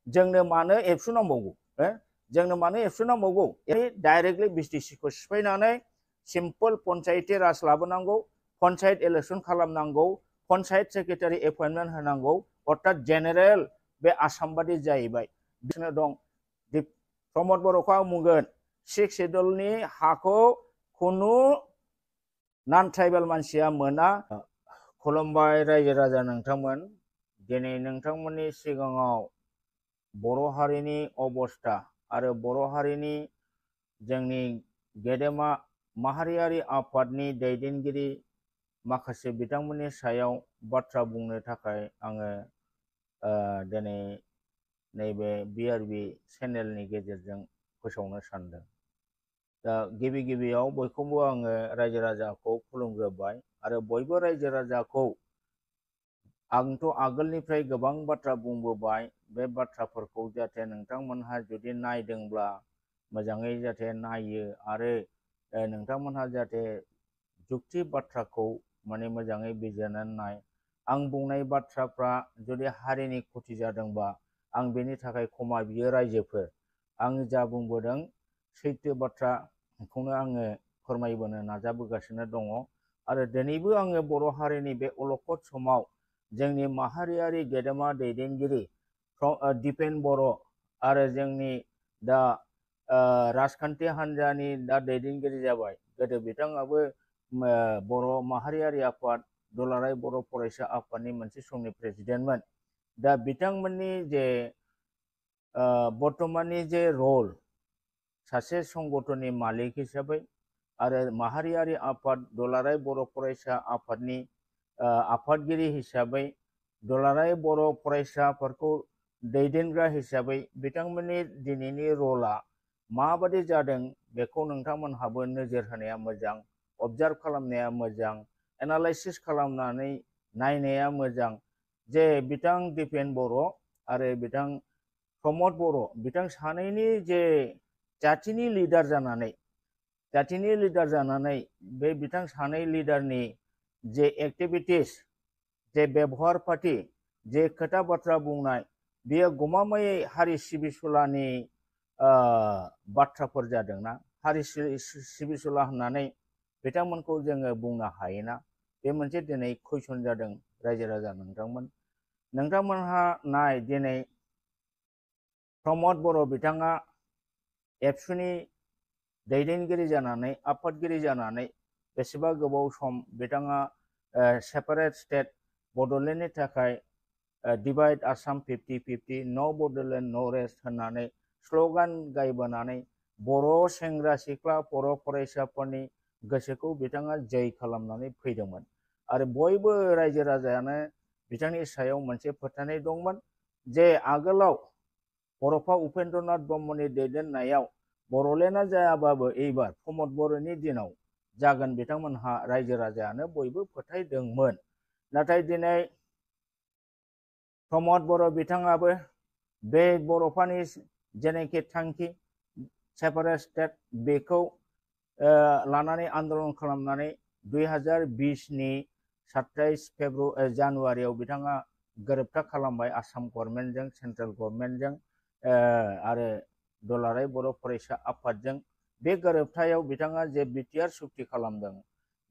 जोंनो मानो एबसु नांबावगौ जोंनो मानो एबसु नांबावगौ डाइरेक्टलि बिटिसिखौ सिफायनानै सिम्पल पन्चायती राज लाबोनांगौ पन्चायत इलेक्शन खालामनांगौ पन्चायत सेक्रेटारि एपइन्टमेन्ट होनांगौ अर्थात जेनेरेल बे आसाम बादि जाहैबाय बिदिनो दं प्रमद बर'खौ आं बुंगोन 6 शेड्यूलनि हाखौ खुनु नन ट्राइबेल मानसिया मोना खुलुमबाय रायजो राजा नोंथांमोन दिनै नोंथांमोननि सिगाङाव बर' हारिनि अबस्था आरो बर' हारिनि जोंनि गेदेमा माहारियारि आफादनि दैदेनगिरि माखासे बिथांमोननि सायाव बाथ्रा बुंनो थाखाय आङो दिनै नैबे BRB चेनेलनि गेजेरजों फोसावनो सानदों दा गिबि गिबियाव बयखौबो आङो रायजो राजाखौ खुलुमग्रोबाय आरो बयबो रायजो राजाखौ आंथ' आगोलनिफ्राय गोबां बाथ्रा बुंबोबाय बे बाथ्राफोरखौ जाहाथे नोंथांमोनहा जुदि नायदोंब्ला मोजाङै जाहाथे नायो आरो नोंथांमोनहा जाहाथे जुक्ति बाथ्राखौ माने मोजाङै बिजिरनानै नाय आं बुंनाय बाथ्राफ्रा जुदि हारिनि क्षति जादोंबा आं बेनि थाखाय क्षमा बियो रायजोफोर आं जा बुंबोदों सैथो बाथ्राखौनो आङो फोरमायबोनो नाजाबोगासिनो दङ आरो दिनैबो आङो बर' हारिनि बे अलखद समाव जोंनि माहारियारि गेदेमा दैदेनगिरि दिपेन बर' आरो जोंनि दा राजखान्थि हान्जानि दा दैदेनगिरि जाबाय गोदो बिथाङाबो बर' माहारियारि आफाद दुलाराय बर' फरायसा आफादनि मोनसे समनि प्रेसिडेन्टमोन दा बिथांमोननि जे बर्तमाननि जे रल सासे संगठननि मालिक हिसाबै आरो माहारियारि आफाद दुलाराय बर' फरायसा आफादनि आफादगिरि हिसाबै दुलाराय बर' फरायसाफोरखौ दैदेनग्रा हिसाबै बिथांमोननि दिनैनि रला माबादि जादों बेखौ नोंथांमोनहाबो नोजोर होनाया मोजां अबजार्भ खालामनाया मोजां एनालाइसिस खालामनानै नायनाया मोजां जे बिथां दिपेन बर' आरो बिथां प्रमद बर' बिथां सानैनि जे जाथिनि लिडार जानानै बे बिथां सानै लिडारनि जे एक्टिभिटिस जे बेबहार पाति जे खोथा बाथ्रा बुंनाय बेयो गमामायै हारि सिबिसुलानि बाथ्राफोर जादोंना हारि सिबिसुला होननानै बिथांमोनखौ जोङो बुंनो हायोना बे मोनसे दिनै कुइसन जादों रायजो राजा नोंथांमोनहा नाय दिनै प्रमद बर' बिथाङा एबसुनि दैदेनगिरि जानानै आफादगिरि जानानै बेसेबा गोबाव सम बिथाङा सेपारेट स्टेट बड'लेण्डनि थाखाय डिवाइड आसाम 50-50 नो बड'लेण्ड नो रेस्ट होननानै स्ल'गान गायबोनानै बर' सेंग्रा सिख्ला बर' फरायसाफोरनि गोसोखौ बिथाङा जै खालामनानै फैदोंमोन आरो बयबो रायजो राजायानो बिथांनि सायाव मोनसे फोथायनाय दंमोन जे आगोलाव बड'फा उपेन्द्रनाथ ब्रह्मनि दैदेननायाव बर'लेण्डआ जायाबाबो एबार प्रमद बर'नि दिनाव जागोन बिथांमोनहा रायजो राजायानो बयबो फोथायदोंमोन नाथाय दिनै प्रमद बर' बिथाङाबो बे बर'फानि जेनाखि थांखि सेपारेट स्टेट बेखौ लानानै आन्दलन खालामनानै 2020नि 27 जानुवारियाव बिथाङा गोरोबथा खालामबाय आसाम गभर्नमेन्टजों सेन्ट्रेल गभर्नमेन्टजों आरो दुलाराय बर' फरायसा आफादजों बे गोरोबथायाव बिथाङा जे बिटिआर सुक्ति खालामदों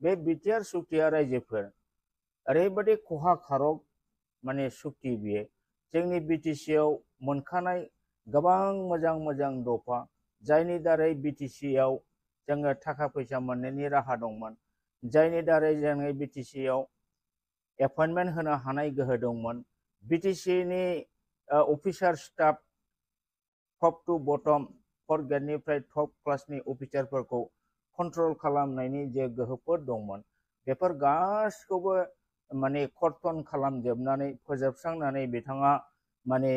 बे बिटिआर सुक्तिया रायजोफोर ओरैबायदि खहा खारक माने सुक्ति बियो जोंनि बिटिसिआव मोनखानाय गोबां मोजां दफा जायनि दारै बिटिसिआव जोङो थाखा फैसा मोननायनि राहा दंमोन जायनि दारै जोङो बिटिसिआव एपइन्टमेन्ट होनो हानाय गोहो दंमोन बिटिसिनि officer staff top to bottom fourth ग्रेडनिफ्राय टप क्लासनि अफिसारफोरखौ कन्ट्रल खालामनायनि जे गोहोफोर दंमोन बेफोर गासिखौबो माने कर्तन खालामजोबनानै फोजोबस्रांनानै बिथाङा माने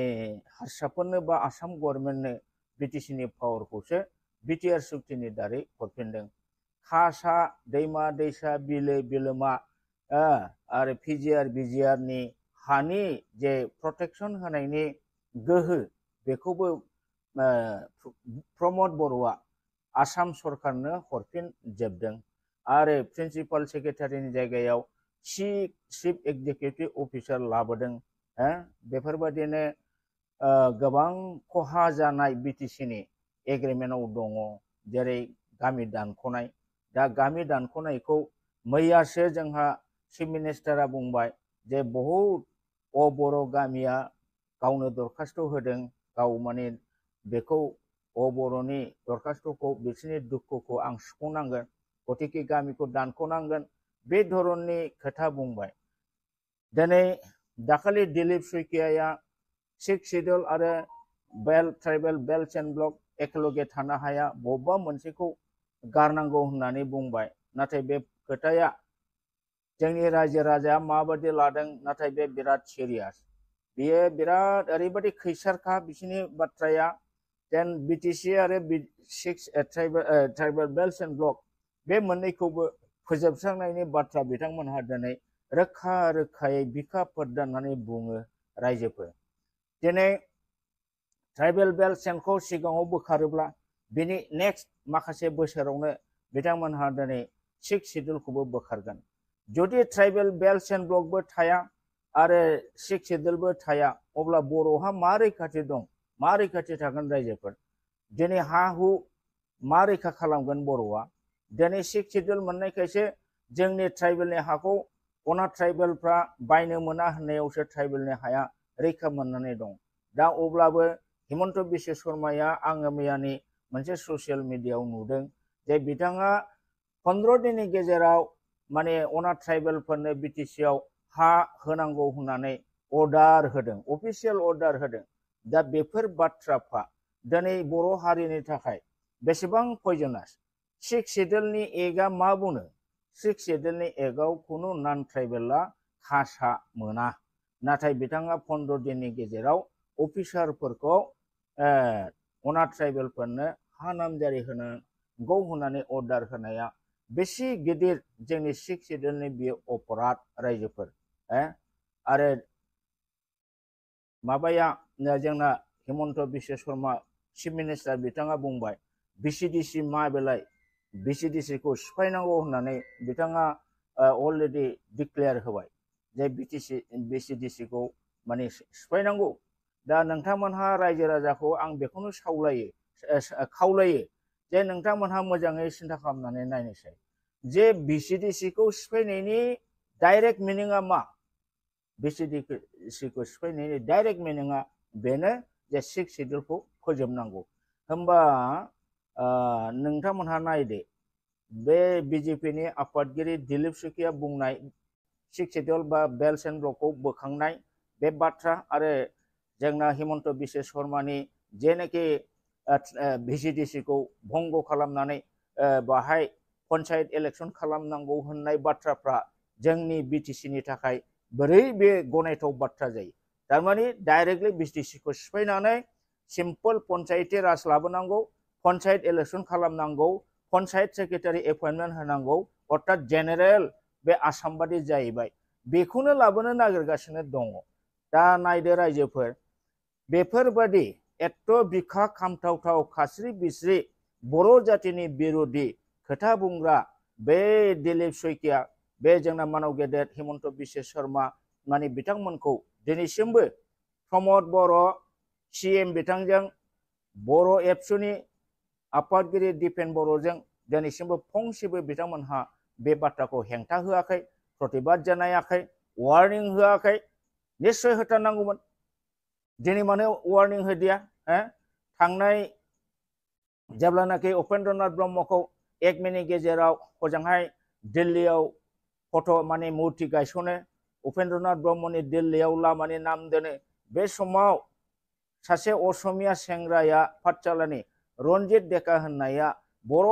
हारसाफोरनो बा आसाम गभर्नमेन्टनो बिटिसिनि पावारखौसो बिटिआर सुक्तिनि दारै हरफिनदों खासा दैमा दैसा बिलो बिलोमा आरो पिजिआर बिजिआरनि हानि जे प्रटेक्शन होनायनि गोहो बेखौबो प्रमद बर'आ आसाम सरकारनो हरफिनजोबदों आरो प्रिन्सिपाल सेक्रेटारिनि जायगायाव चिफ एक्जिकिउटिभ अफिसार लाबोदों बेफोरबायदिनो गोबां खहा जानाय बिटिसिनि एग्रिमेन्टआव दङ जेरै गामि दानख'नाय दा गामि दानख'नायखौ मैयासो जोंहा चिफ मिनिस्टारा बुंबाय जे बहुद बर' गामिया गावनो दरखास्त होदों गाव माने बेखौ बर'नि दरखास्तखौ बिसोरनि दुखुखौ आं सुफुंनांगोन गतिके गामिखौ दानख'नांगोन बे धरननि खोथा बुंबाय दिनै दाखालि दिलीप शइकियाया 6 शिड्यूल आरो ट्राइबेल बेल्ट एंड ब्लक एकेलगे थानो हाया बबेबा मोनसेखौ गारनांगौ होननानै बुंबाय नाथाय बे खोथाया जोंनि रायजो राजाया माबायदि लादों नाथाय बे बिराद सिरियास बेयो बिराद ओरैबायदि खैसारखा बिसोरनि बाथ्राया जेन बिटिसि आरो 6 ट्राइबेल बेल्ट एंड ब्लक बे मोननैखौबो फोजोबस्रांनायनि बाथ्रा बिथांमोनहा दिनै रोखा रोखायै बिखा फोरदाननानै बुङो रायजोफोर दिनै ट्राइबेल बेल्ट एंडखौ सिगाङाव बोखारोब्ला बिनि नेक्स्ट माखासे बोसोरावनो बिथांमोनहा दिनै 6 शिड्यूलखौबो बोखारगोन जुदि ट्राइबेल बेल्ट एंड ब्लकबो थाया आरो 6 शिड्यूलबो थाया अब्ला बर'हा मा रैखाथि दं मा रैखाथि थागोन रायजोफोर दिनै हा हु मा रैखा खालामगोन बर'आ दिनै 6 शिड्यूल मोननायखायसो जोंनि ट्राइबेलनि हाखौ अना ट्राइबेलफ्रा बायनो मोना होननायावसो ट्राइबेलनि हाया रैखा मोननानै दं दा अब्लाबो हिमन्त बिश्व शर्माया आङो मैयानि मोनसे ससियेल मिडियायाव नुदों जे बिथाङा 15 दिननि गेजेराव माने अना ट्राइबेलफोरनो बिटिसिआव हा होनांगौ होननानै अर्डार होदों अफिसियेल अर्डार होदों दा बेफोर बाथ्राफ्रा दिनै बर' हारिनि थाखाय बेसेबां पयजनास 6 शिड्यूलनि एक्टआ मा बुङो 6 शिड्यूलनि एक्टआव खुनु नन ट्राइबेला खासा मोना नाथाय बिथाङा 15 दिननि गेजेराव अफिसारफोरखौ अना ट्राइबेलफोरनो हा नामजारि होनांगौ होननानै अर्डार होनाया बेसे गिदिर जोंनि 6 शिड्यूलनि बियो अपराध रायजोफोर आरो माबाया जोंना हिमन्त बिश्व शर्मा चिफ मिनिस्टार बिथाङा बुंबाय बिसिडिसि मा बेलाय बिसिडिसिखौ सिफायनांगौ होननानै बिथाङा अलरेडि डिक्लेयार होबाय जे बिसिडिसिखौ माने सिफायनांगौ दा नोंथांमोनहा रायजो राजाखौ आं बेखौनो खावलायो जे नोंथांमोनहा मोजाङै सिन्था खालामनानै नायनोसै जे बिसिडिसिखौ सिफायनायनि डाइरेक्ट मिनिङा मा बिसिडिसिखौ सिफायनायनि डाइरेक्ट मिनिङा बेनो जे 6 शिड्यूलखौ फोजोबनांगौ होमबा नोंथांमोनहा नायदो बे बिजेपिनि आफादगिरि दिलीप शइकिया बुंनाय 6 शिड्यूल बा बेल्ट एंड ब्लकखौ बोखांनाय बे बाथ्रा आरो जोंना हिमन्त बिश्व शर्मानि जेनाखि भिसिडिसिखौ भंग खालामनानै बाहाय पन्चायत इलेक्शन खालामनांगौ होननाय बाथ्राफ्रा जोंनि बिटिसिनि थाखाय बोरै बे गनायथाव बाथ्रा जायो थारमाने डाइरेक्टलि बिटिसिखौ सिफायनानै सिम्पल पन्चायती राज लाबोनांगौ पन्चायत इलेक्शन खालामनांगौ पन्चायत सेक्रेटारि एपइन्टमेन्ट होनांगौ अर्थात जेनेरेल बे आसाम बादि जाहैबाय बेखौनो लाबोनो नागिरगासिनो दङ दा नायदो रायजोफोर बेफोरबादि एथ' बिखा खामथावथाव खास्रि बिस्रि बर' जातिनि बिरोधि खोथा बुंग्रा बे दिलीप शइकिया बे जोंना मानव गेदेर हिमन्त बिश्व शर्मा माने बिथांमोनखौ दिनैसिमबो प्रमद बर' सीएम बिथांजों बर' एबसुनि आफादगिरि दिपेन बर'जों दिनैसिमबो फंसेबो बिथांमोनहा बे बाथ्राखौ हेंथा होआखै प्रतिबाद जानायाखै वार्निं होआखै निश्चय होथारनांगौमोन दिनै मानो वार्निं होदिया थांनाय जेब्लानाखि उपेन्द्रनाथ ब्रह्मखौ 1 मिनिट गेजेराव हजोंहाय दिल्लीयाव फट' माने मुर्ति गायसनो उपेन्द्रनाथ ब्रह्मनि दिल्लीयाव लामानि नाम दोनो बे समाव सासे असमिया सेंग्राया पाठशालानि रनजित डेका होननाया बर'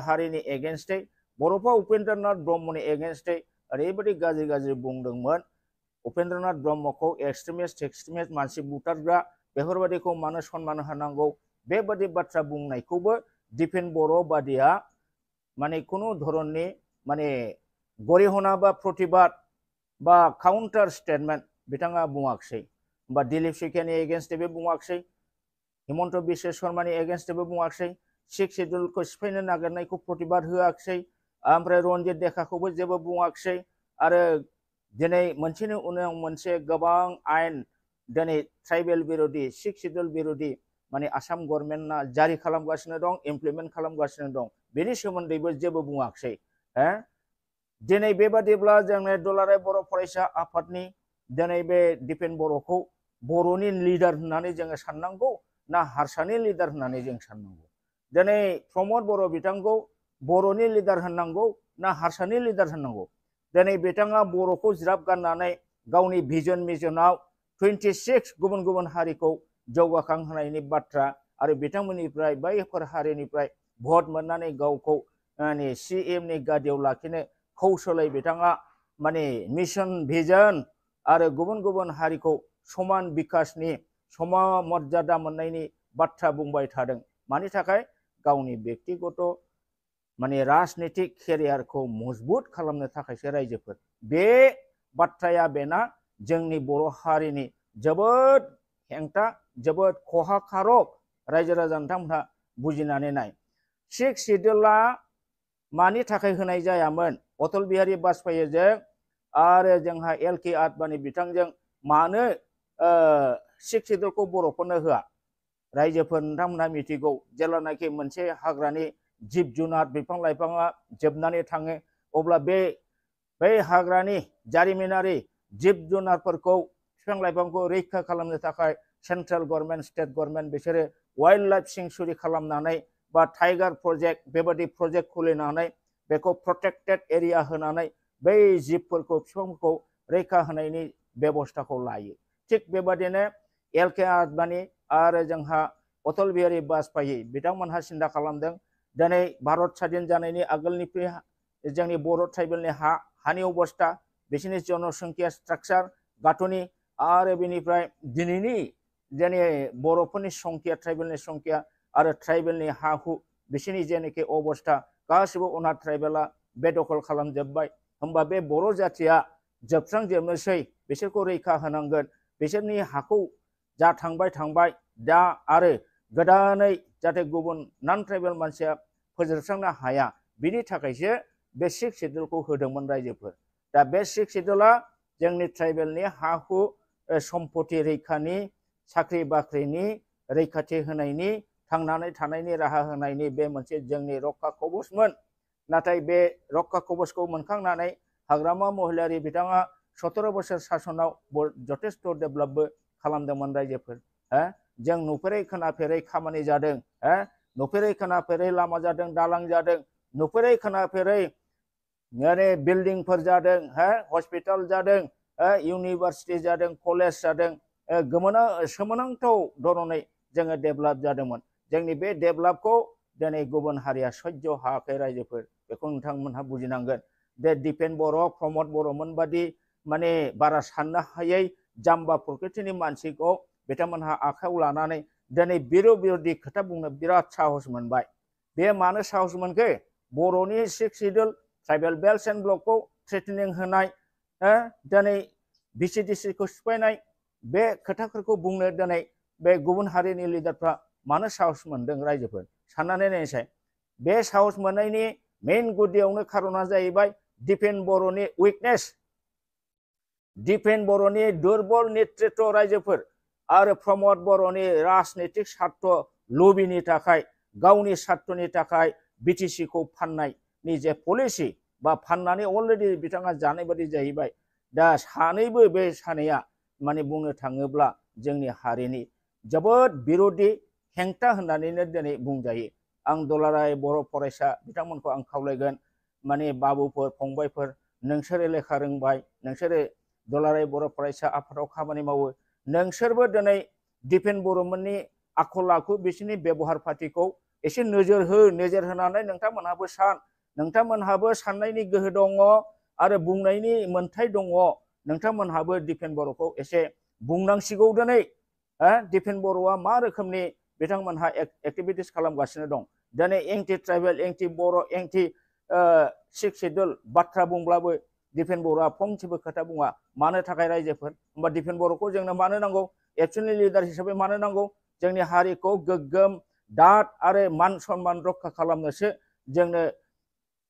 हारिनि एगेन्स्टै बर'फा उपेन्द्रनाथ ब्रह्मनि एगेन्स्टै ओरैबायदि गाज्रि गाज्रि बुंदोंमोन उपेन्द्रनाथ ब्रह्मखौ एक्सट्रिमिस्ट मानसि बुथारग्रा बेफोरबायदिखौ मानो सनमान होनांगौ बेबायदि बाथ्रा बुंनायखौबो दिपेन बर' बादिया माने खुनु धरननि माने गरिहना बा प्रतिबाद बा काउन्टार स्टेटमेन्ट बिथाङा बुङाखसै बा दिलीप शइकियानि एगेन्स्टैबो बुङाखसै हिमन्त बिश्व शर्मानि एगेन्स्टैबो बुङाखसै 6 शिड्यूलखौ सिफायनो नागिरनायखौ प्रतिबाद होआखसै ओमफ्राय रनजित डेकाखौबो जेबो बुङाखसै आरो दिनै मोनसेनि उनाव मोनसे गोबां आयेन दिनै ट्राइबेल बिरोधी सिक्स शिड्यूल बिरोधी माने आसाम गभर्नमेन्टआ जारि खालामगासिनो दं इमप्लिमेन्ट खालामगासिनो दं बेनि सोमोन्दैबो जेबो बुङाखै दिनै बेबादिब्ला जोंनि दुलाराय बर' फरायसा आफादनि दिनै बे दिपेन बर'खौ बर'नि लिडार होननानै जोङो साननांगौ ना हारसानि लिडार होननानै जों साननांगौ दिनै प्रमद बर' बिथांखौ बर'नि लिडार होननांगौ ना हारसानि लिडार होननांगौ दिनै बिथाङा बर'खौ ज्राब गारनानै गावनि भिजन मिशनाव 26 गुबुन गुबुन हारिखौ जौगाखांहोनायनि बाथ्रा आरो बिथांमोननिफ्राय बैफोर हारिनिफ्राय भट मोननानै गावखौ माने CM नि गादियाव लाखिनो कौशलै बिथाङा माने मिशन भिजन आरो गुबुन गुबुन हारिखौ समान बिकासनि समान मर्यादा मोननायनि बाथ्रा बुंबाय थादों मानि थाखाय गावनि व्यक्तिगत माने राजनीतिक केरियारखौ मजबुत खालामनो थाखायसो रायजोफोर बे बाथ्राया बेना जोंनि बर' हारिनि जोबोद हेंथा जोबोद खहाकारक रायजो राजा नोंथांमोनहा बुजिनानै नाय सिक्स शिड्यूलआ मानि थाखाय होनाय जायामोन अटल बिहारी वाजपेयीजों आरो जोंहा LK आडवाणी बिथांजों मानो सिक्स शिड्यूलखौ बर'फोरनो होआ रायजोफोर नोंथांमोनहा मिथिगौ जेब्लानाखि मोनसे हाग्रानि जिब जुनार बिफां लाइफाङा जोबनानै थाङो अब्ला बै हाग्रानि जारिमिनारि जिब जुनारफोरखौ बिफां लाइफांखौ रैखा खालामनो थाखाय सेन्ट्रेल गभर्नमेन्ट स्टेट गभर्नमेन्ट बिसोरो वाइल्ड लाइफ सेंक्सुरी खालामनानै बा टाइगार प्रोजेक्ट बेबादि प्रोजेक्ट खुलिनानै बेखौ प्रोटेक्टेड एरिया होनानै बै जिबफोरखौ बिफांफोरखौ रैखा होनायनि बेबस्थाखौ लायो थिग बेबादिनो LK आडवाणी आरो जोंहा अटल बिहारी वाजपेयी बिथांमोनहा सिन्था खालामदों दिनै भारत स्वाधीन जानायनि आगोलनिफ्राय जोंनि बर' ट्राइबेलनि हानि अबस्था बिसोरनि जनसंख्या स्ट्राक्चार गाथ'नि आरो बेनिफ्राय दिनैनि जोंनि बर'फोरनि संख्या ट्राइबेलनि संख्या आरो ट्राइबेलनि हा हु बिसोरनि जेनाखि अबस्था गासिबो अनाथ ट्राइबेला बेदखल खालामजोब्बाय होमबा बे बर' जाथिया जोबस्रांजोबनोसै बिसोरखौ रैखा होनांगोन बिसोरनि हाखौ जा थांबाय दा आरो गोदानै जाहाथे गुबुन नन ट्राइबेल मानसिया फोजोबस्रांनो हाया बिनि थाखायसो बे सिक्स शिड्यूलखौ होदोंमोन रायजोफोर दा बे सिक्स शिड्यूलआ जोंनि ट्राइबेलनि हा हु सम्पति रैखानि साख्रि बाख्रिनि रैखाथि होनायनि थांनानै थानायनि राहा होनायनि बे मोनसे जोंनि रक्षा कवचमोन नाथाय बे रक्षा कवचखौ मोनखांनानै हाग्रामा महिलारि बिथाङा 17 बोसोर शासनाव जथेस्थ डेभेलपबो खालामदोंमोन रायजोफोर जों नुफेरै खोनाफेरै खामानि जादों नुफेरै खोनाफेरै लामा जादों दालां जादों नुफेरै खोनाफेरै माने बिल्डिंफोर जादों हस्पिटाल जादों इउनिभार्सिटि जादों कलेज जादों सोमोनांथाव धरनै जोङो डेभेलप जादोंमोन जोंनि बे डेभेलपखौ दिनै गुबुन हारिया सह्य हायाखै रायजोफोर बेखौ नोंथांमोनहा बुजिनांगोन दे दिपेन बर' प्रमद बर'मोन बादि माने बारा साननो हायै जाम्बा प्रकृतिनि मानसिखौ बिथांमोनहा आखायाव लानानै दिनै बिरोधी खोथा बुंनो बिराद साहस मोनबाय बे मानो साहस मोनखो बर'नि six schedule tribal belt and ब्लकखौ थ्रेटनिं होनाय दिनै VCDCखौ सिफायनाय बे खोथाफोरखौ बुंनो दिनै बे गुबुन हारिनि लिडारफ्रा मानो साहस मोनदों रायजोफोर साननानै नायनोसै बे साहस मोननायनि मेइन गुदियावनो खारना जाहैबाय दिपेन बर'नि उइकनेस दिपेन बर'नि दुरबल नेतृत्व रायजोफोर आरो प्रमद बर'नि राजनीतिक स्वार्थ लबिनि थाखाय गावनि स्वार्थनि थाखाय BTCखौ फाननायनि जे पलिसि बा फाननानै अलरेडि बिथाङा जानाय बादि जाहैबाय दा सानैबो बे सानैया माने बुंनो थाङोब्ला जोंनि हारिनि जोबोद बिरोधी हेंथा होननानैनो दिनै बुंजायो आं दुलाराय बर' फरायसा बिथांमोनखौ आं खावलायगोन माने बाबुफोर फंबायफोर नोंसोरो लेखा रोंबाय नोंसोरो दुलाराय बर' फरायसा आफादाव खामानि मावो नोंसोरबो दिनै दिपेन बर'मोननि आखल आखु बिसोरनि बेबहार पातिखौ एसे नोजोर होनानै नोंथांमोनहाबो साननायनि गोहो दङ आरो बुंनायनि मोन्थाय दङ नोंथांमोनहाबो दिपेन बर'खौ एसे बुंनांसिगौ दिनै दिपेन बर'आ मा रोखोमनि बिथांमोनहा एक्टिभिटिस खालामगासिनो दं दिनै एंटि ट्राइबेल एंटि बर' एंटि सिक्स शिड्यूल बाथ्रा बुंब्लाबो दिपेन बर'आ फंसेबो खोथा बुङा मानो थाखाय रायजोफोर होमबा दिपेन बर'खौ जोंनो मानो नांगौ एबसुनि लिडार हिसाबै मानो नांगौ जोंनि हारिखौ गोग्गोम दाद आरो मान सन्मान रक्षा खालामनोसो जोंनो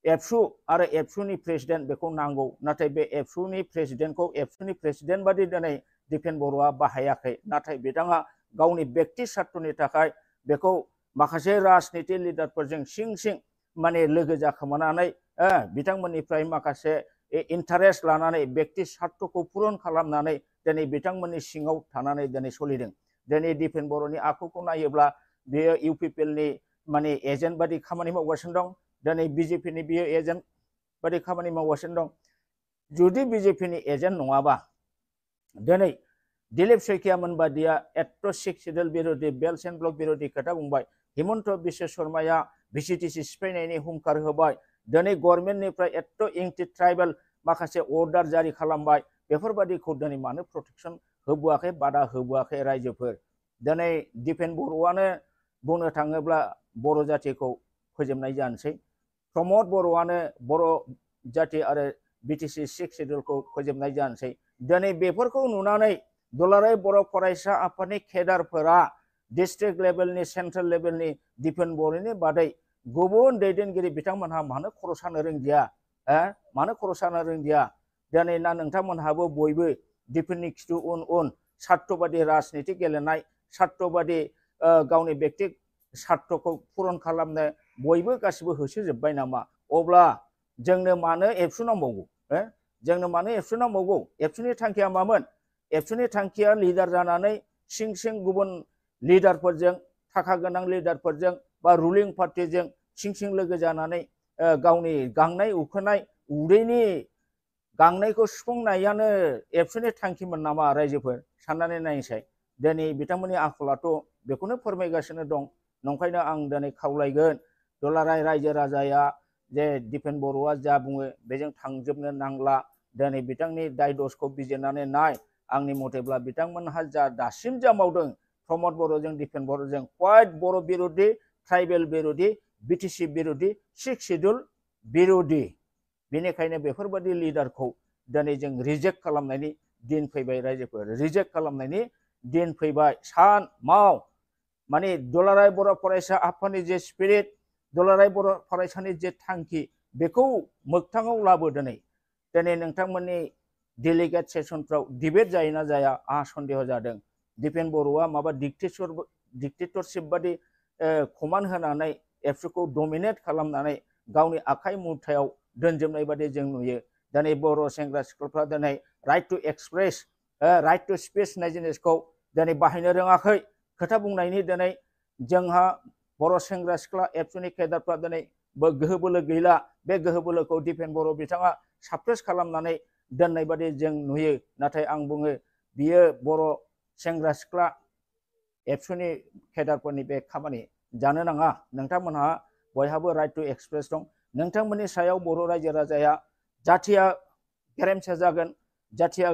एबसु आरो एबसुनि प्रेसिडेन्ट बेखौ नांगौ नाथाय बे एबसुनि प्रेसिडेन्टखौ एबसुनि प्रेसिडेन्ट बादि दिनै दिपेन बर'आ बाहायाखै नाथाय बिथाङा गावनि बेक्ति सार्थनि थाखाय बेखौ माखासे राजनीति लिडारफोरजों सिं सिं माने लोगो जाखोमानानै बिथांमोननिफ्राय माखासे इन्टारेस्ट लानानै बेक्ति सार्थखौ पुरन खालामनानै दिनै बिथांमोननि सिङाव थानानै दिनै सोलिदों। दिनै दिपेन बर'नि आखुखौ नायोब्ला बेयो इउपिपिएलनि माने एजेन्ट बादि खामानि मावगासिनो दं। दिनै बिजेपिनि बियो एजेन्ट बादि खामानि मावगासिनो दं। जुदि बिजेपिनि एजेन्ट नङाबा दिनै दिलीप शइकियामोन बादिया एट्ट' सिक्स सिडिउल बिरोधी बेल्ट एन्ड ब्लक बिरोधी खोथा बुंबाय। हिमन्त बिश्व शर्माया भिसिडिसि सिफायनायनि हुंखार होबाय। दिनै गभर्नमेन्टनिफ्राय एट्ट' एंटि ट्राइबेल माखासे अर्डार जारि खालामबाय। बेफोरबादिखौ दिनै मानो प्रटेक्शन होबोआखै बादा होबोआखै रायजोफोर। दिनै दिपेन बर'आनो बुंनो थाङोब्ला बर' जाथिखौ फोजोबनाय जानोसै। प्रमद बर'आनो बर' जाति आरो बिटिसि सिक्स सिडिउलखौ फोजोबनाय जानोसै। दिनै बेफोरखौ नुनानै दुलाराय बर' फरायसा आफादनि केडारफोरा डिस्ट्रिक्ट लेभेलनि सेन्ट्रेल लेभेलनि दिपेन बर'नि बादै गुबुन दैदेनगिरि बिथांमोनहा मानो खर' सानो रोंदिया मानो खर' सानो रोंदिया। दिनै ना नोंथांमोनहाबो बयबो दिपेननि खिथु उन उन सार्थबादि राजनीति गेलेनाय सार्थबादि गावनि बेक्ति सार्थखौ पुरन खालामनो बयबो गासिबो होसोजोब्बाय नामा? अब्ला जोंनो मानो एबसु नांबावगौ? जोंनो मानो एबसु नांबावगौ? एबसुनि थांखिया मामोन? एबसुनि थांखिया लिडार जानानै सिं सिं गुबुन लिडारफोरजों थाखा गोनां लिडारफोरजों बा रुलिं पार्टिजों सिं सिं लोगो जानानै गावनि गांनाय उखैनाय उदैनि गांनायखौ सुफुंनायानो एबसुनि थांखिमोन नामा रायजोफोर? साननानै नायनोसै। दिनै बिथांमोननि आखलाथ' बेखौनो फोरमायगासिनो दं। नंखायनो आं दिनै खावलायगोन दुलाराय रायजो राजाया जे दिपेन बर'आ जा बुङो बेजों थांजोबनो नांला। दिनै बिथांनि दाय दसखौ बिजिरनानै नाय। आंनि मथेब्ला बिथांमोनहा जा दासिम जा मावदों प्रमद बर'जों दिपेन बर'जों क्वाइट बर' बिरोधी ट्राइबेल बिरोधी बिटिसि बिरोधी सिक्स सिडिउल बिरोधी। बेनिखायनो बेफोरबादि लिडारखौ दिनै जों रिजेक्ट खालामनायनि दिन फैबाय रायजोफोर। रिजेक्ट खालामनायनि दिन फैबाय। सान माव माने दुलाराय बर' फरायसा आफादनि जे स्पिरिट दुलाराय बर' फरायसानि जे थांखि बेखौ मोगथाङाव लाबो। दिनै नोंथांमोननि डेलिगेट सेसनफ्राव डिबेट जायोना जाया आंहा सन्देह जादों। दिपेन बर'आ माबा डिक्टेटरशिप बादि कमान्ड होनानै एबसुखौ डमिनेट खालामनानै गावनि आखाइ मुथायाव दोनजोबनाय बादि जों नुयो। दिनै बर' सेंग्रा सिख्लाफ्रा दिनै right to express right to speech होननाय जिनिसखौ दिनै बाहायनो रोङाखै। खोथा बुंनायनि दिनै जोंहा बर' सेंग्रा सिख्ला एबसुनि केडारफ्रा दिनै गोहो बोलो गैला। बे गोहो बोलोखौ दिपेन बर' बिथाङा साप्रेस खालामनानै दोननाय बादि जों नुयो। नाथाय आं बुङो बियो बर' सेंग्रा सिख्ला एबसुनि केडारफोरनि बे खामानि जानो नाङा। नोंथांमोनहा बयहाबो राइट टु एक्सप्रेस दं। नोंथांमोननि सायाव बर' रायजो राजाया जाथिया गेरेमसा जागोन, जाथिया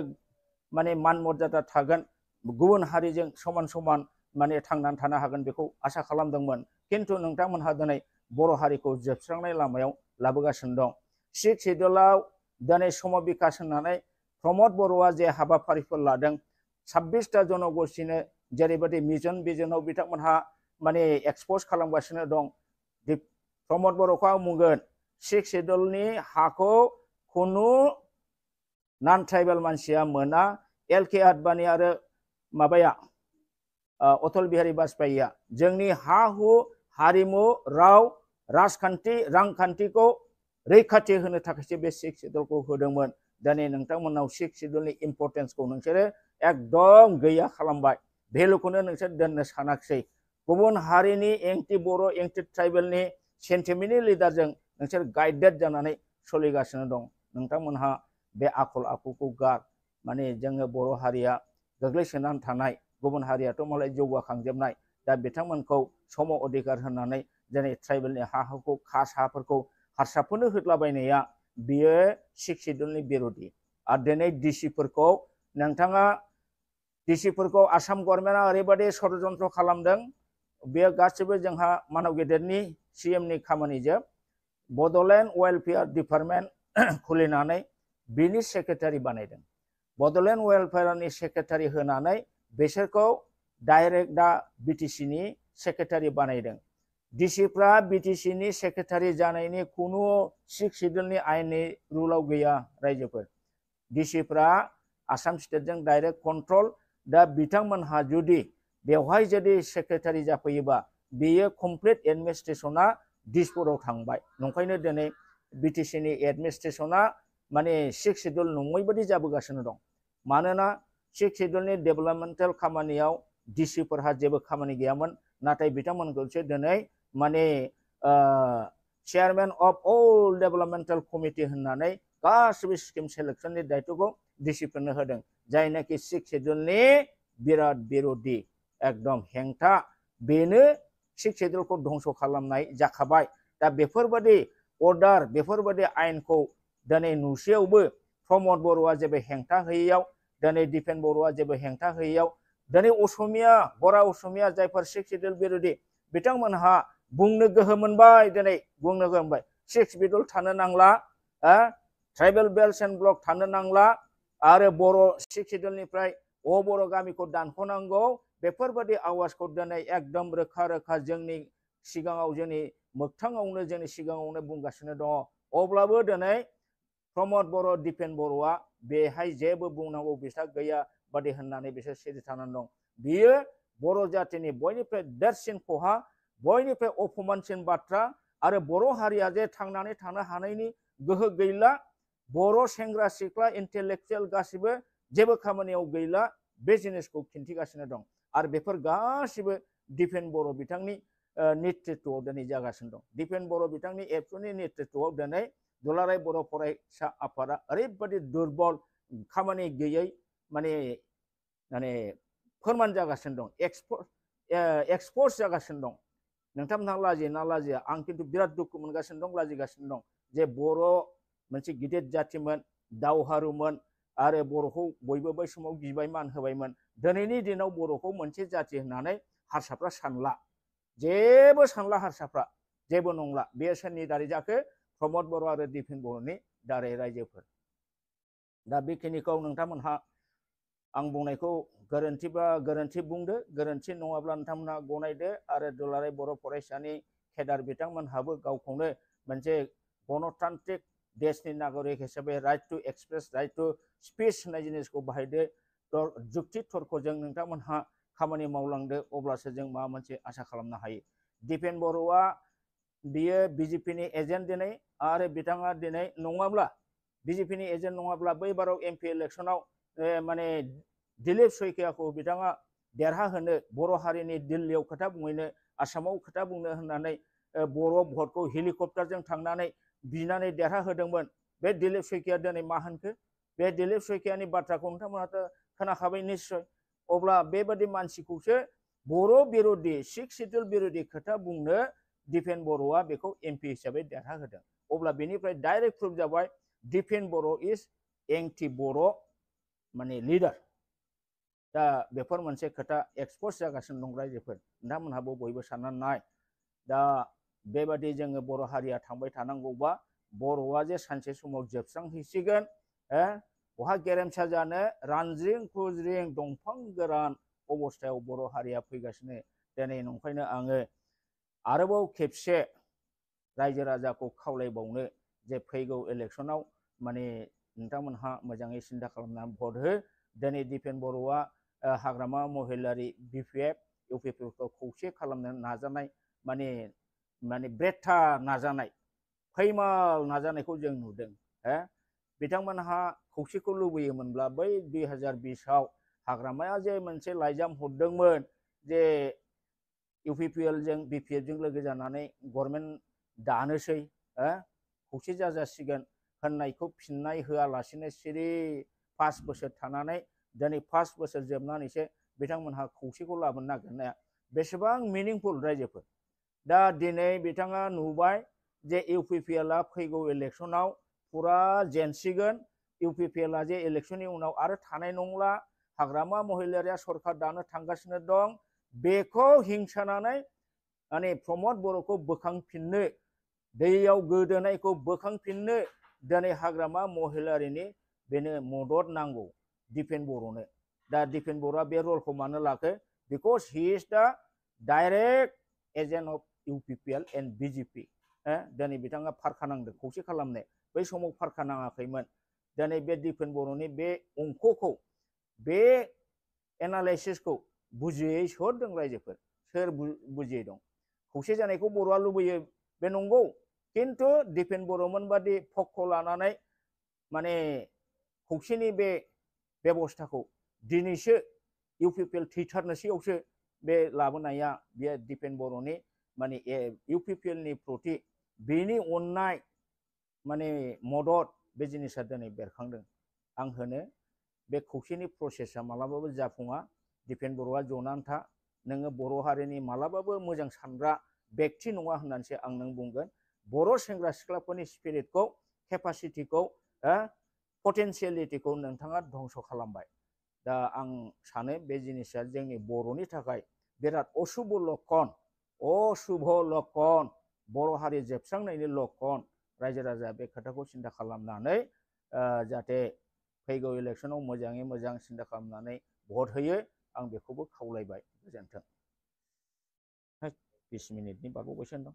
माने मान मर्यादा थागोन, गुबुन हारिजों समान समान माने थांनानै थानो हागोन बेखौ आसा खालामदोंमोन। खिन्थु नोंथांमोनहा दिनै बर' हारिखौ जोबस्रांनाय लामायाव लाबोगासिनो दं। सिक्स सिडिउलाव दिनै सम बिकास होननानै प्रमद बर'आ जे हाबाफारिफोर लादों 26टा जनगोष्ठीनो जेरैबायदि मिशन भिजनाव बिथांमोनहा माने एक्सप'ज खालामगासिनो दं। प्रमद बर'खौ आं बुंगोन सिक्स सिडिउलनि हाखौ खुनु नन ट्राइबेल मानसिया मोना। एल.के. आडबाणी आरो माबाया अटल बिहारी वाजपेयीया जोंनि हा हु हारिमु राव राजखान्थि रांखान्थिखौ रैखाथि होनो थाखायसो बे सिक्स सिडिउलखौ होदोंमोन। दिनै नोंथांमोनाव सिक्स सिडिउलनि इम्परटेन्सखौ नोंसोरो एकदम गैया खालामबाय। भेलुखौनो नोंसोर दोननो सानाखिसै। गुबुन हारिनि एंटि बर' एंटि ट्राइबेलनि सेन्टिमेन्टनि लिडारजों नोंसोर गाइडेड जानानै सोलिगासिनो दं। नोंथांमोनहा बे आखल आखुखौ गार। माने जोङो बर' हारिया गोग्लैसोनानै थानाय, गुबुन हारियाथ' मालाय जौगाखांजोबनाय। दा बिथांमोनखौ सम अधिकार होनानै दिनै ट्राइबेलनि हा हुखौ खास हाफोरखौ हारसाफोरनो होदलाबायनाया बियो सिक्स सिडिउलनि बिरोधी। आरो दिनै डिसिफोरखौ नोंथाङा डिसिफोरखौ आसाम गभर्नमेन्टआ ओरैबायदि षड्यन्त्र खालामदों बेयो गासिबो जोंहा मानव गेदेरनि CMनि खामानिजों बड'लेण्ड वेलफेयार डिपार्टमेन्ट खुलिनानै बिनि सेक्रेटारि बानायदों। बड'लेण्ड वेलफेयारनि सेक्रेटारि होनानै बिसोरखौ डाइरेक्ट दा बिटिसिनि सेक्रेटारि बानायदों। डिसिफ्रा बिटिसिनि सेक्रेटारि जानायनि खुनु सिक्स सिडिउलनि आयेननि रुलाव गैया रायजोफोर। डिसिफ्रा आसाम स्टेटजों डाइरेक्ट कन्ट्रल दा बिथांमोनहा जुदि बेवहाय जुदि सेक्रेटारि जाफैयोबा बेयो कमप्लिट एडमिनिस्ट्रेसना दिसपुराव थांबाय नंखायनो दिनै बिटिसिनि एडमिनिस्ट्रेसना माने 6 शिड्युल नङै बायदि जाबोगासिनो दं मानोना 6 शिड्युलनि डेभेलपमेन्टेल खामानियाव डिसिफोरहा जेबो खामानि गैयामोन नाथाय बिथांमोनखौसो दिनै माने चेयारमेन अफ अल डेभेलपमेन्टेल कमिटि होननानै गासिबो स्किम सेलेक्शननि दायित्वखौ डिसिफोरनो होदों जायनाखि 6 शिड्युलनि बिराद बिरोधि एकदम हेंथा बेनो 6 शिड्युलखौ धंस खालामनाय जाखाबाय दा बेफोरबायदि अर्डार बेफोरबायदि आयेनखौ दिनै नुसेयावबो प्रमद बर'आ जेबो हेंथा होयैयाव दिनै दिपेन बर'आ जेबो हेंथा होयैयाव दिनै असमिया बरा असमिया जायफोर 6 शिड्युल बिरोधि बिथांमोनहा बुंनो गोहो मोनबाय दिनै बुंनो गोहो मोनबाय 6 शिड्युल थानो नांला ट्राइबेल बेल्ट एन्ड ब्लक थानो नांला आरो बर' 6 शिड्युलनिफ्राय बर' गामिखौ दानख'नांगौ बेफोरबायदि आवाजखौ दिनै एकदम रोखा रोखा जोंनि सिगाङाव जोंनि मोगथाङावनो जोंनि सिगाङावनो बुंगासिनो दङ अब्लाबो दिनै प्रमद बर' दिपेन बर'आ बेहाय जेबो बुंनांगौ बिस्रा गैया बादि होननानै बिसोर सिरि थानानै दं बियो बर' जातिनि बयनिफ्राय देरसिन खहा बयनिफ्राय अपमानसिन बाथ्रा आरो बर' हारिया जे थांनानै थानो हानायनि गोहो गैला बर' सेंग्रा सिख्ला इन्टेलेक्चुयेल गासिबो जेबो खामानियाव गैला बे जिनिसखौ खिन्थिगासिनो दं आरो बेफोर गासिबो दिपेन बर' बिथांनि नेतृत्वआव दिनै जागासिनो दं दिपेन बर' बिथांनि एबसुनि नेतृत्वआव दिनै दुलाराय बर' फरायसा आफादा ओरैबायदि दुरबल खामानि गैयै माने माने फोरमान जागासिनो दं एक्सप'ज जागासिनो दं नोंथांमोनहा लाजियो ना लाजिया आं खिन्थु बिराद दुखु मोनगासिनो दं लाजिगासिनो दं जे बर' मोनसे गिदिर जातिमोन दावहारुमोन आरो बर'खौ बयबो बै समाव गिबाय मान होबायमोन दिनैनि दिनाव बर'खौ मोनसे जाति होननानै हारसाफ्रा सानला जेबो सानला हारसाफ्रा जेबो नंला बे सोरनि दारै जाखो प्रमद बर' आरो दिपेन बर'नि दारै रायजोफोर दा बेखिनिखौ नोंथांमोनहा आं बुंनायखौ गोरोन्थिबा गोरोन्थि बुंदो गोरोन्थि नङाब्ला नोंथांमोनहा गनायदो आरो दुलाराय बर' फरायसानि केडार बिथांमोनहाबो गावखौनो मोनसे गणतान्त्रिक देशनि नागरिक हिसाबै right to express right to speech होननाय जिनिसखौ बाहायदो जुक्ति तर्कजों नोंथांमोनहा खामानि मावलांदो अब्लासो जों माबा मोनसे आसा खालामनो हायो दिपेन बर'आ बियो बिजेपिनि एजेन्ट दिनै आरो बिथाङा दिनै नङाब्ला बिजेपिनि एजेन्ट नङाब्ला बै बाराव एमपि इलेक्सनाव माने दिलीप सयकियाखौ बिथाङा देरहाहोनो बर' हारिनि दिल्लीयाव खोथा बुंहैनो आसामाव खोथा बुंनो होननानै बर' भटखौ हेलिकप्टारजों थांनानै बिनानै देरहाहोदोंमोन बे दिलीप सयकिया दिनै मा होनखो बे दिलीप सयकियानि बाथ्राखौ नोंथांमोनाथ' खोनाखाबाय निश्चय अब्ला बेबादि मानसिखौसो बर' बिरोधि 6 शिड्युल बिरोधि खोथा बुंनो दिपेन बर'आ बेखौ एमपि हिसाबै देरहाहोदों अब्ला बेनिफ्राय डाइरेक्ट प्रुफ जाबाय दिपेन बर' इज एंटि बर' माने लिडार दा बेफोर मोनसे खोथा एक्सप'ज जागासिनो दं रायजोफोर नोंथांमोनहाबो बयबो साननानै नाय दा बेबादि जोङो बर' हारिया थांबाय थानांगौबा बर'आ जे सानसे समाव जोबस्रांहैसिगोन बहा गेरेमसा जानो रानज्रिं खुज्रिं दंफां गोरान अबस्थायाव बर' हारिया फैगासिनो दिनै नंखायनो आङो आरोबाव खेबसे रायजो राजाखौ खावलायबावनो जे फैगौ इलेक्सनाव माने नोंथांमोनहा मोजाङै सिन्था खालामनानै भट हो दिनै दिपेन बर'आ हाग्रामा महिलारि बिपिएफ इउपिपिएफखौ खौसे खालामनो नाजानाय माने माने ब्रेथा नाजानाय फैमाल नाजानायखौ जों नुदों बिथांमोनहा खौसेखौ लुबैयोमोनब्ला बै 2020आव हाग्रामाया जे मोनसे लाइजाम हरदोंमोन जे इउपिपिएलजों बिपिएफजों लोगो जानानै गभर्नमेन्ट दानोसै खौसे जाजासिगोन होननायखौ फिननाय होआलासिनो सिरि 5 बोसोर थानानै दिनै 5 बोसोर जोबनानैसो बिथांमोनहा खौसेखौ लाबोनो नागिरनाया बेसेबां मिनिंफुल रायजोफोर दा दिनै बिथाङा नुबाय जे इउपिपिएलआ फैगौ इलेक्सनाव पुरा जेनसिगोन इउपिपिएलआ जे इलेक्सननि उनाव आरो थानाय नंला हाग्रामा महिलारिया सरकार दानो थांगासिनो दं बेखौ हिंसानानै माने प्रमद बर'खौ बोखांफिननो दैयाव गोदोनायखौ बोखांफिननो दिनै हाग्रामा महिलारिनि बेनो मदद नांगौ दिपेन बर'नो दा दिपेन बर'आ बे रलखौ मानो लाखो because he is the direct agent of UPPL and BJP दिनै बिथाङा फारखा नांदों खौसे खालामनो बै समाव फारखा नाङाखैमोन दिनै बे दिपेन बर'नि बे अंखखौ बे एनालाइसिसखौ बुजियै सोर दं रायजोफोर सोर बुजियै दं खौसे जानायखौ बर'आ लुबैयो बे नंगौ किन्तु दिपेन बर'मोन बादि फकखौ लानानै माने खौसेनि बे बेबस्थाखौ दिनैसो इउपिपिएल थैथारनोसैयावसो बे लाबोनाया बे दिपेन बर'नि माने इउपिपिएलनि प्रति बेनि अननाय माने मदद बे जिनिसा दिनै बेरखांदों आं होनो बे खौसेनि प्रसेसा मालाबाबो जाफुङा दिपेन बर'आ जनानै था नोङो बर' हारिनि मालाबाबो मोजां सानग्रा व्यक्ति नङा होननानैसो आं नों बुंगोन बर' सेंग्रा सिख्लाफोरनि स्पिरिटखौ केपासिटिखौ पटेनसियेलिटिखौ नोंथाङा धंस खालामबाय दा आं सानो बे जिनिसा जोंनि बर'नि थाखाय बिराद अशुभ लक्षन बर' हारि जोबस्रांनायनि लक्षन रायजो राजा बे खोथाखौ सिन्था खालामनानै जाहाथे फैगौ इलेक्सनाव मोजाङै मोजां सिन्था खालामनानै भट होयो आं बेखौबो खावलायबाय गोजोन्थों 20 मिनिटनि बारबावबायसो दं